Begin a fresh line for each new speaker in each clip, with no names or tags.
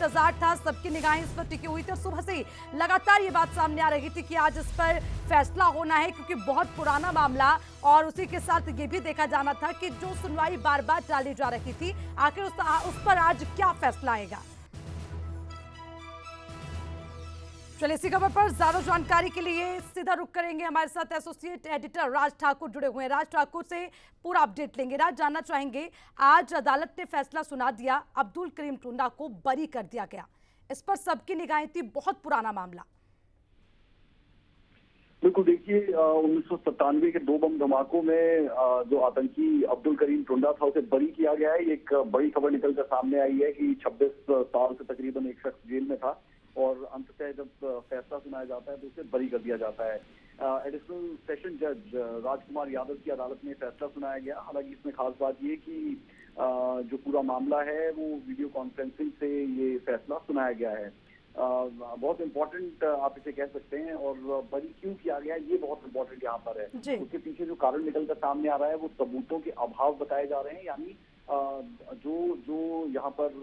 इंतजार था, सबकी निगाहें इस पर टिकी हुई थी और सुबह से ही लगातार ये बात सामने आ रही थी कि आज इस पर फैसला होना है, क्योंकि बहुत पुराना मामला और उसी के साथ ये भी देखा जाना था कि जो सुनवाई बार बार टाली जा रही थी, आखिर उस पर आज क्या फैसला आएगा। चलिए इसी खबर पर ज्यादा जानकारी के लिए सीधा रुक करेंगे, हमारे साथ एसोसिएट एडिटर राज ठाकुर जुड़े हुए हैं। राज ठाकुर से पूरा अपडेट लेंगे। राज, जानना चाहेंगे, आज अदालत ने फैसला सुना दिया, अब्दुल करीम टुंडा को बरी कर दिया गया। इस पर सबकी निगाहें थी, बहुत पुराना मामला।
बिल्कुल, देखिए 1997 के 2 बम धमाकों में जो आतंकी अब्दुल करीम टुंडा था उसे बरी किया गया है। एक बड़ी खबर निकलकर सामने आई है कि 26 साल से तकरीबन एक शख्स जेल में था और अंततः जब फैसला सुनाया जाता है तो उसे बरी कर दिया जाता है। एडिशनल सेशन जज राजकुमार यादव की अदालत में फैसला सुनाया गया। हालांकि इसमें खास बात ये कि जो पूरा मामला है वो वीडियो कॉन्फ्रेंसिंग से ये फैसला सुनाया गया है। बहुत इम्पोर्टेंट आप इसे कह सकते हैं। और बरी क्यों किया गया है ये बहुत इम्पोर्टेंट यहाँ पर है। उसके पीछे जो कारण निकलकर सामने आ रहा है वो सबूतों के अभाव बताए जा रहे हैं। यानी जो यहाँ पर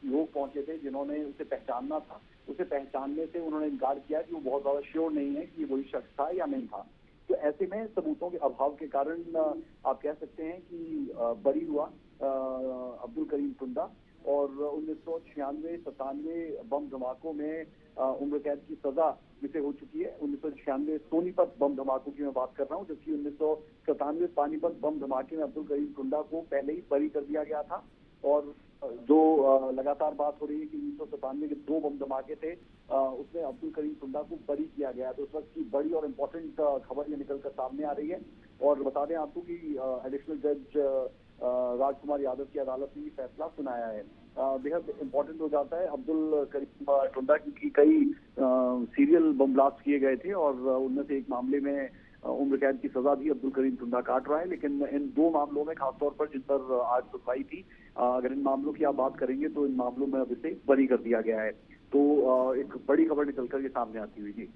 लोग पहुंचे थे जिन्होंने उसे पहचानना था, उसे पहचानने से उन्होंने इनकार किया कि वो बहुत ज्यादा श्योर नहीं है कि ये वही शख्स था या नहीं था। तो ऐसे में सबूतों के अभाव के कारण आप कह सकते हैं कि बरी हुआ अब्दुल करीम टुंडा। और 1996-97 बम धमाकों में उम्र कैद की सजा जिसे हो चुकी है। 1996 सोनीपत बम धमाकों की मैं बात कर रहा हूँ, जबकि 1997 पानीपत बम धमाके में अब्दुल करीम टुंडा को पहले ही बरी कर दिया गया था। और जो लगातार बात हो रही है कि 1997 के 2 बम धमाके थे, उसमें अब्दुल करीम टुंडा को बरी किया गया। तो उस वक्त की बड़ी और इम्पोर्टेंट खबर ये निकलकर सामने आ रही है। और बता दें आपको कि एडिशनल जज राजकुमार यादव की अदालत ने फैसला सुनाया है। बेहद इम्पोर्टेंट हो जाता है अब्दुल करीम टुंडा, क्योंकि कई सीरियल बम ब्लास्ट किए गए थे और उनमें से एक मामले में उम्र कैद की सजा भी अब्दुल करीम टुंडा काट रहा है। लेकिन इन 2 मामलों में खासतौर पर जिन पर आज सुनवाई थी, अगर इन मामलों की आप बात करेंगे तो इन मामलों में अब इसे बरी कर दिया गया है। तो एक बड़ी खबर निकलकर ये सामने आती हुई जी।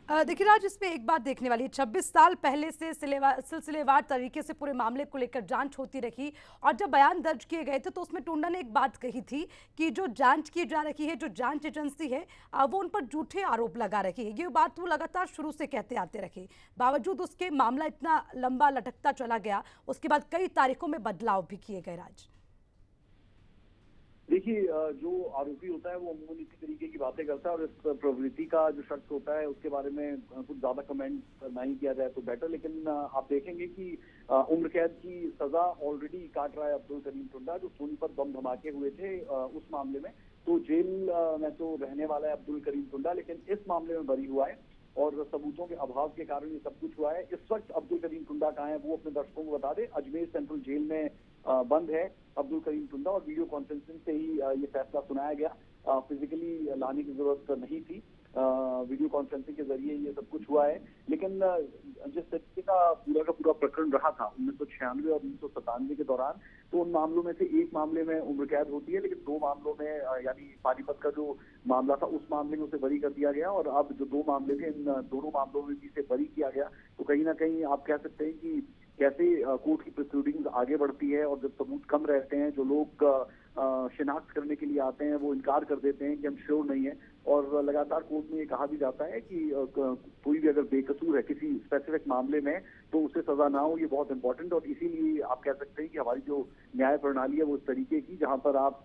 देखिए राज, इसमें एक बात देखने वाली है, 26 साल पहले से सिलसिलेवार तरीके से पूरे मामले को लेकर जांच होती रही और जब बयान दर्ज किए गए थे तो उसमें टुंडा ने एक बात कही थी कि जो जांच की जा रही है, जो जांच एजेंसी है, वो उन पर झूठे आरोप लगा रही है। ये बात वो लगातार शुरू से कहते आते रहे, बावजूद उसके मामला इतना लंबा लटकता चला गया। उसके बाद कई तारीखों में बदलाव भी किए गए। राज,
देखिए जो आरोपी होता है वो अमूमन इसी तरीके की बातें करता है और इस प्रवृत्ति का जो शख्स होता है उसके बारे में कुछ ज्यादा कमेंट नहीं किया जाए तो बेटर। लेकिन आप देखेंगे कि उम्र कैद की सजा ऑलरेडी काट रहा है अब्दुल करीम टुंडा, जो सोनीपत बम धमाके हुए थे उस मामले में। तो जेल में तो रहने वाला है अब्दुल करीम टुंडा, लेकिन इस मामले में बरी हुआ है और सबूतों के अभाव के कारण ये सब कुछ हुआ है। इस वक्त अब्दुल करीम टुंडा कहाँ है वो अपने दर्शकों को बता दें। अजमेर सेंट्रल जेल में बंद है अब्दुल करीम टुंडा और वीडियो कॉन्फ्रेंसिंग से ही ये फैसला सुनाया गया। फिजिकली लाने की जरूरत नहीं थी, वीडियो कॉन्फ्रेंसिंग के जरिए ये सब कुछ हुआ है। लेकिन जिस तरीके का पूरा प्रकरण रहा था 1996 और 1997 के दौरान, तो उन मामलों में से एक मामले में उम्र कैद होती है, लेकिन 2 मामलों में यानी पानीपत का जो मामला था उस मामले में उसे बरी कर दिया गया। और अब जो 2 मामले थे, इन दोनों मामलों में भी इसे बरी किया गया। तो कहीं ना कहीं आप कह सकते हैं कि कैसे कोर्ट की प्रोसीडिंग्स आगे बढ़ती है और जब सबूत कम रहते हैं, जो लोग शिनाख्त करने के लिए आते हैं वो इनकार कर देते हैं कि हम श्योर नहीं है। और लगातार कोर्ट में ये कहा भी जाता है कि कोई भी अगर बेकसूर है किसी स्पेसिफिक मामले में तो उसे सजा ना हो। ये बहुत इंपॉर्टेंट और इसीलिए आप कह सकते हैं कि हमारी जो न्याय प्रणाली है वो इस तरीके की, जहां पर आप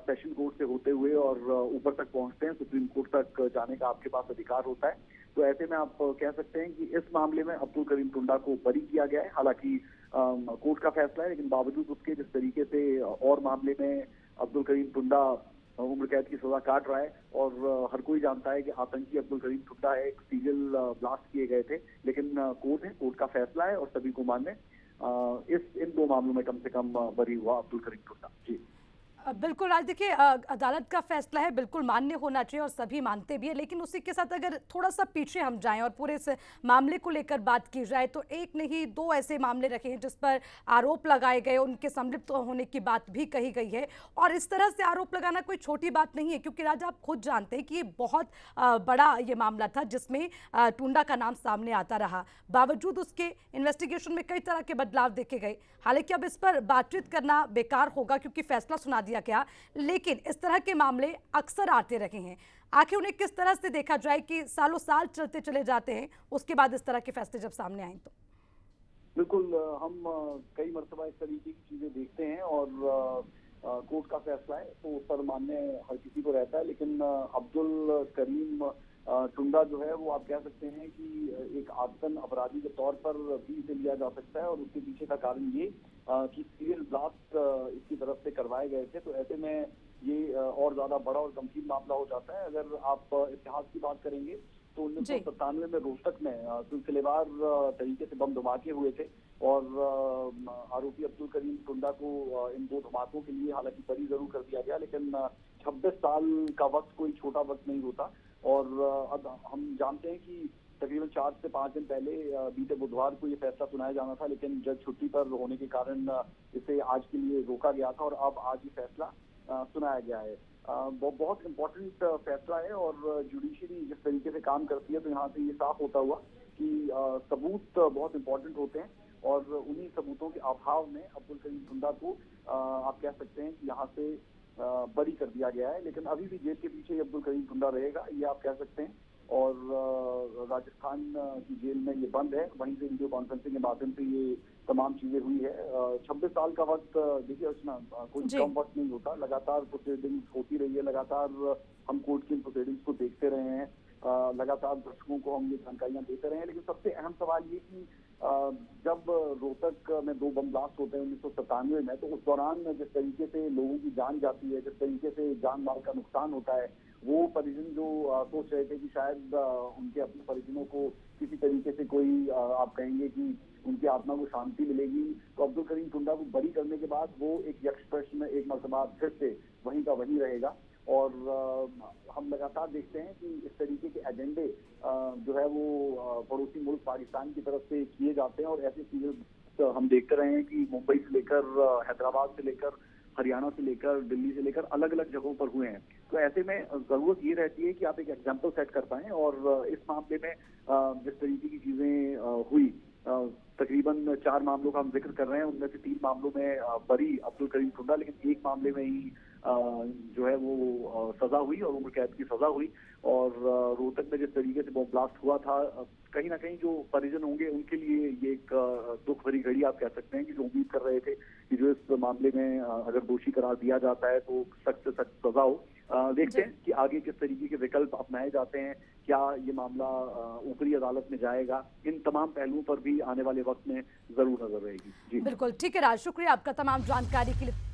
सेशन कोर्ट से होते हुए और ऊपर तक पहुंचते हैं, सुप्रीम कोर्ट तक जाने का आपके पास अधिकार होता है। तो ऐसे में आप कह सकते हैं कि इस मामले में अब्दुल करीम टुंडा को बरी किया गया है। हालांकि कोर्ट का फैसला है, लेकिन बावजूद उसके जिस तरीके से और मामले में अब्दुल करीम टुंडा उम्र कैद की सजा काट रहा है और हर कोई जानता है कि आतंकी अब्दुल करीम टुंडा है, एक सीरियल ब्लास्ट किए गए थे। लेकिन कोर्ट का फैसला है और सभी को मान्य इन 2 मामलों में कम से कम बरी हुआ अब्दुल करीम टुंडा जी।
बिल्कुल राज, देखिए अदालत का फैसला है, बिल्कुल मान्य होना चाहिए और सभी मानते भी है। लेकिन उसी के साथ अगर थोड़ा सा पीछे हम जाएं और पूरे इस मामले को लेकर बात की जाए तो एक नहीं 2 ऐसे मामले रखे हैं जिस पर आरोप लगाए गए, उनके संलिप्त होने की बात भी कही गई है। और इस तरह से आरोप लगाना कोई छोटी बात नहीं है, क्योंकि राज आप खुद जानते हैं कि ये बहुत बड़ा ये मामला था जिसमें टुंडा का नाम सामने आता रहा। बावजूद उसके इन्वेस्टिगेशन में कई तरह के बदलाव देखे गए। हालांकि अब इस पर बातचीत करना बेकार होगा क्योंकि फैसला सुना दिया दिया गया, लेकिन इस तरह के मामले अक्सर आते रहे हैं। आखिर उन्हें किस तरह से देखा जाए कि सालों साल चलते चले जाते हैं, उसके बाद इस तरह के फैसले जब सामने आए तो?
बिल्कुल, हम कई मरतबा इस तरीके की चीजें देखते हैं और कोर्ट का फैसला है तो उस पर मानने हर किसी को रहता है, लेकिन अब्दुल करीम टुंडा जो है वो आप कह सकते हैं कि एक आतंक अपराधी के तौर पर भी इसे लिया जा सकता है, और उसके पीछे का कारण ये कि सीरियल ब्लास्ट इसकी तरफ से करवाए गए थे। तो ऐसे में ये और ज्यादा बड़ा और गंभीर मामला हो जाता है। अगर आप इतिहास की बात करेंगे तो 1997 में रोहतक में सिलसिलेवार तरीके से बम धमाके हुए थे, और आरोपी अब्दुल करीम टुंडा को इन दो धमाकों के लिए हालांकि बरी जरूर कर दिया गया, लेकिन 26 साल का वक्त कोई छोटा वक्त नहीं होता। और अब हम जानते हैं कि तकरीबन 4 से 5 दिन पहले बीते बुधवार को ये फैसला सुनाया जाना था, लेकिन जज छुट्टी पर होने के कारण इसे आज के लिए रोका गया था, और अब आज ये फैसला सुनाया गया है। बहुत इम्पोर्टेंट फैसला है, और जुडिशरी जिस तरीके से काम करती है तो यहाँ से ये साफ होता हुआ कि सबूत बहुत इम्पोर्टेंट होते हैं, और उन्हीं सबूतों के अभाव में अब्दुल करीम टुंडा को आप कह सकते हैं कि यहाँ से बरी कर दिया गया है। लेकिन अभी भी जेल के पीछे अब्दुल करीम टुंडा रहेगा, ये आप कह सकते हैं। और राजस्थान की जेल में ये बंद है, वहीं से वीडियो कॉन्फ्रेंसिंग के माध्यम से ये तमाम चीजें हुई है। 26 साल का वक्त, देखिए अर्चना, कोई कम वक्त नहीं होता। लगातार प्रोसीडिंग्स होती रही है, लगातार हम कोर्ट की प्रोसीडिंग्स को देखते रहे हैं, लगातार दर्शकों को हम ये जानकारियां देते रहे हैं। लेकिन सबसे अहम सवाल ये कि जब रोहतक में 2 बम ब्लास्ट होते हैं 1997 में, तो उस दौरान जिस तरीके से लोगों की जान जाती है, जिस तरीके से जान माल का नुकसान होता है, वो परिजन जो सोच रहे थे कि शायद उनके अपने परिजनों को किसी तरीके से कोई आप कहेंगे कि उनकी आत्मा को शांति मिलेगी, तो अब्दुल करीम टुंडा को बरी करने के बाद वो एक यक्ष प्रश्न एक मरतबा फिर से वहीं का वहीं रहेगा। और हम लगातार देखते हैं कि इस तरीके के एजेंडे जो है वो पड़ोसी मुल्क पाकिस्तान की तरफ से किए जाते हैं, और ऐसे चीजें हम देखते रहे हैं कि मुंबई से लेकर हैदराबाद से लेकर हरियाणा से लेकर दिल्ली से लेकर अलग अलग जगहों पर हुए हैं। तो ऐसे में जरूरत ये रहती है कि आप एक एग्जाम्पल सेट कर पाएं, और इस मामले में जिस तरीके की चीजें हुई, तकरीबन 4 मामलों का हम जिक्र कर रहे हैं, उनमें से 3 मामलों में बरी अब्दुल करीम टुंडा, लेकिन एक मामले में ही जो है वो सजा हुई और उम्र कैद की सजा हुई। और रोहतक में जिस तरीके से बम ब्लास्ट हुआ था, कहीं ना कहीं जो परिजन होंगे उनके लिए ये एक दुख भरी घड़ी आप कह सकते हैं, कि जो उम्मीद कर रहे थे कि जो इस मामले में अगर दोषी करार दिया जाता है तो सख्त से सख्त सजा हो। देखते हैं कि आगे किस तरीके के विकल्प अपनाए जाते हैं, क्या ये मामला ऊपरी अदालत में जाएगा, इन तमाम पहलुओं पर भी आने वाले वक्त में जरूर नजर रहेगी। जी
बिल्कुल ठीक है राज, शुक्रिया आपका तमाम जानकारी के लिए।